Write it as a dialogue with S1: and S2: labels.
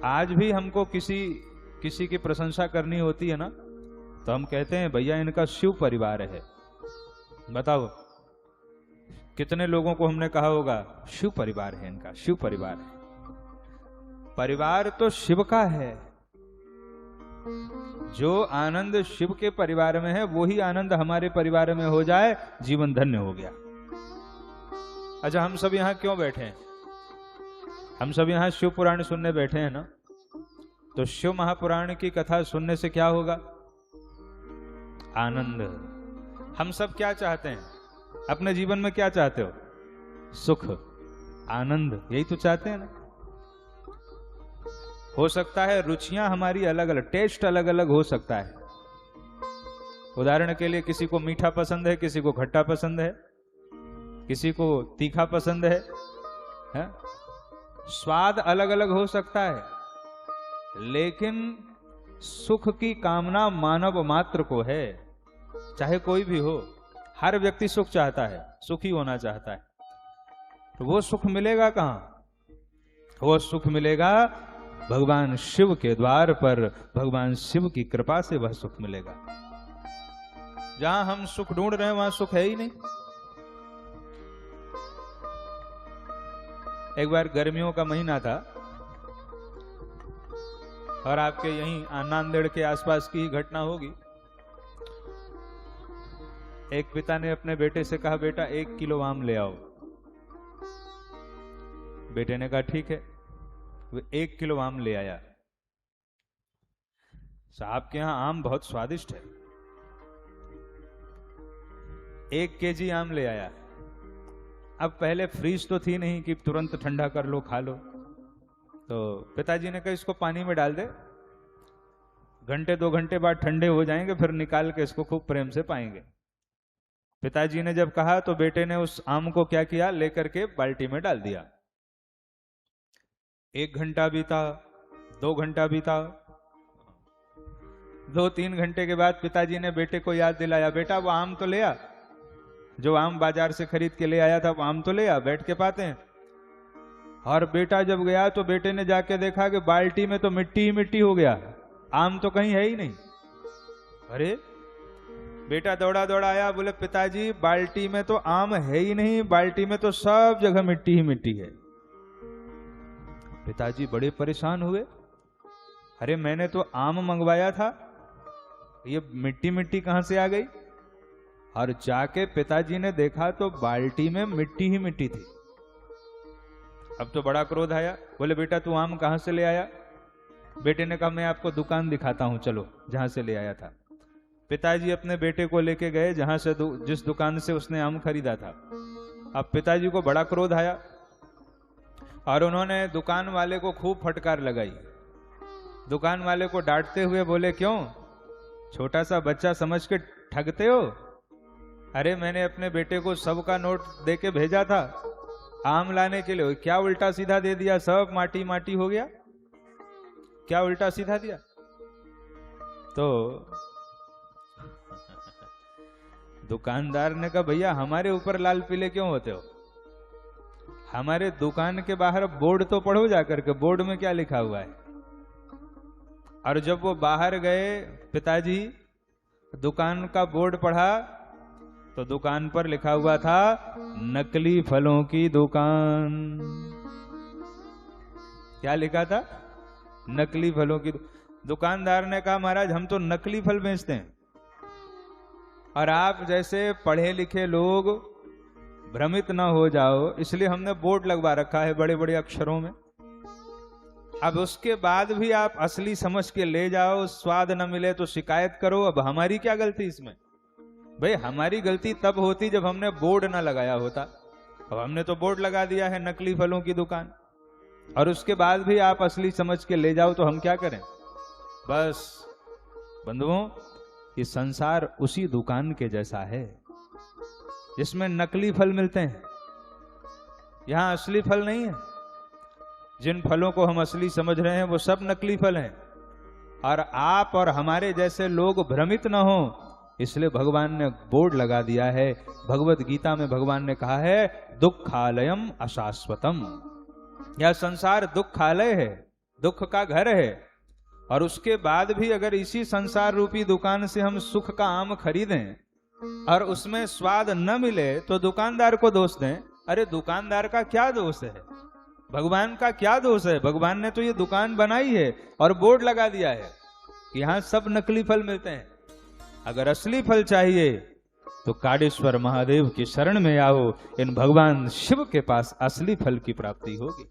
S1: आज भी हमको किसी की प्रशंसा करनी होती है ना, तो हम कहते हैं भैया इनका शिव परिवार है। बताओ कितने लोगों को हमने कहा होगा शिव परिवार है इनका, शिव परिवार है। परिवार तो शिव का है। जो आनंद शिव के परिवार में है वही आनंद हमारे परिवार में हो जाए, जीवन धन्य हो गया। अच्छा, हम सब यहां क्यों बैठे हैं? हम सब यहां शिव पुराण सुनने बैठे हैं ना, तो शिव महापुराण की कथा सुनने से क्या होगा? आनंद। हम सब क्या चाहते हैं अपने जीवन में? क्या चाहते हो? सुख, आनंद, यही तो चाहते हैं ना। हो सकता है रुचियां हमारी अलग अलग, टेस्ट अलग अलग हो सकता है। उदाहरण के लिए किसी को मीठा पसंद है, किसी को खट्टा पसंद है, किसी को तीखा पसंद है? स्वाद अलग अलग हो सकता है, लेकिन सुख की कामना मानव मात्र को है, चाहे कोई भी हो। हर व्यक्ति सुख चाहता है, सुखी होना चाहता है। तो वो सुख मिलेगा कहां? वो सुख मिलेगा भगवान शिव के द्वार पर। भगवान शिव की कृपा से वह सुख मिलेगा। जहां हम सुख ढूंढ रहे हैं वहां सुख है ही नहीं। एक बार गर्मियों का महीना था और आपके यहीं नांदेड़ के आसपास की ही घटना होगी। एक पिता ने अपने बेटे से कहा, बेटा 1 किलो आम ले आओ। बेटे ने कहा ठीक है। वो 1 किलो आम ले आया। साहब के यहां आम बहुत स्वादिष्ट है। 1 केजी आम ले आया। अब पहले फ्रीज तो थी नहीं कि तुरंत ठंडा कर लो खा लो, तो पिताजी ने कहा इसको पानी में डाल दे, घंटे 2 घंटे बाद ठंडे हो जाएंगे, फिर निकाल के इसको खूब प्रेम से पाएंगे। पिताजी ने जब कहा तो बेटे ने उस आम को क्या किया, लेकर के बाल्टी में डाल दिया। 1 घंटा बीता, 2 घंटा बीता, 2-3 घंटे के बाद पिताजी ने बेटे को याद दिलाया, बेटा वो आम तो ले आ, जो आम बाजार से खरीद के ले आया था वो आम तो ले आ, बैठ के पाते हैं। और बेटा जब गया तो बेटे ने जाके देखा कि बाल्टी में तो मिट्टी ही मिट्टी हो गया, आम तो कहीं है ही नहीं। अरे बेटा दौड़ा दौड़ा आया, बोले पिताजी बाल्टी में तो आम है ही नहीं, बाल्टी में तो सब जगह मिट्टी ही मिट्टी है। पिताजी बड़े परेशान हुए, अरे मैंने तो आम मंगवाया था, ये मिट्टी मिट्टी कहां से आ गई? और जाके पिताजी ने देखा तो बाल्टी में मिट्टी ही मिट्टी थी। अब तो बड़ा क्रोध आया, बोले बेटा तू आम कहां से ले आया? बेटे ने कहा मैं आपको दुकान दिखाता हूं, चलो जहां से ले आया था। पिताजी अपने बेटे को लेके गए जहां से जिस दुकान से उसने आम खरीदा था। अब पिताजी को बड़ा क्रोध आया और उन्होंने दुकान वाले को खूब फटकार लगाई। दुकान वाले को डांटते हुए बोले, क्यों छोटा सा बच्चा समझ के ठगते हो? अरे मैंने अपने बेटे को 100 का नोट देके भेजा था आम लाने के लिए, क्या उल्टा सीधा दे दिया, सब माटी माटी हो गया। क्या उल्टा सीधा दिया? तो दुकानदार ने कहा भैया हमारे ऊपर लाल पीले क्यों होते हो? हमारे दुकान के बाहर बोर्ड तो पढ़ो जाकर के, बोर्ड में क्या लिखा हुआ है। और जब वो बाहर गए पिताजी, दुकान का बोर्ड पढ़ा तो दुकान पर लिखा हुआ था नकली फलों की दुकान। क्या लिखा था? नकली फलों की। दुकानदार ने कहा महाराज हम तो नकली फल बेचते हैं और आप जैसे पढ़े लिखे लोग भ्रमित ना हो जाओ इसलिए हमने बोर्ड लगवा रखा है बड़े बड़े अक्षरों में। अब उसके बाद भी आप असली समझ के ले जाओ, स्वाद न मिले तो शिकायत करो। अब हमारी क्या गलती इसमें? भाई हमारी गलती तब होती जब हमने बोर्ड ना लगाया होता। अब हमने तो बोर्ड लगा दिया है नकली फलों की दुकान, और उसके बाद भी आप असली समझ के ले जाओ तो हम क्या करें? बस बंधुओं, ये संसार उसी दुकान के जैसा है जिसमें नकली फल मिलते हैं। यहां असली फल नहीं है। जिन फलों को हम असली समझ रहे हैं वो सब नकली फल हैं। और आप और हमारे जैसे लोग भ्रमित ना हो इसलिए भगवान ने बोर्ड लगा दिया है। भगवत गीता में भगवान ने कहा है दुखालयम अशाश्वतम, यह संसार दुखालय है, दुख का घर है, और उसके बाद भी अगर इसी संसार रूपी दुकान से हम सुख का आम खरीदें और उसमें स्वाद न मिले तो दुकानदार को दोष दें। अरे दुकानदार का क्या दोष है, भगवान का क्या दोष है? भगवान ने तो ये दुकान बनाई है और बोर्ड लगा दिया है कि यहां सब नकली फल मिलते हैं। अगर असली फल चाहिए तो काडेश्वर महादेव की शरण में आओ, इन भगवान शिव के पास असली फल की प्राप्ति होगी।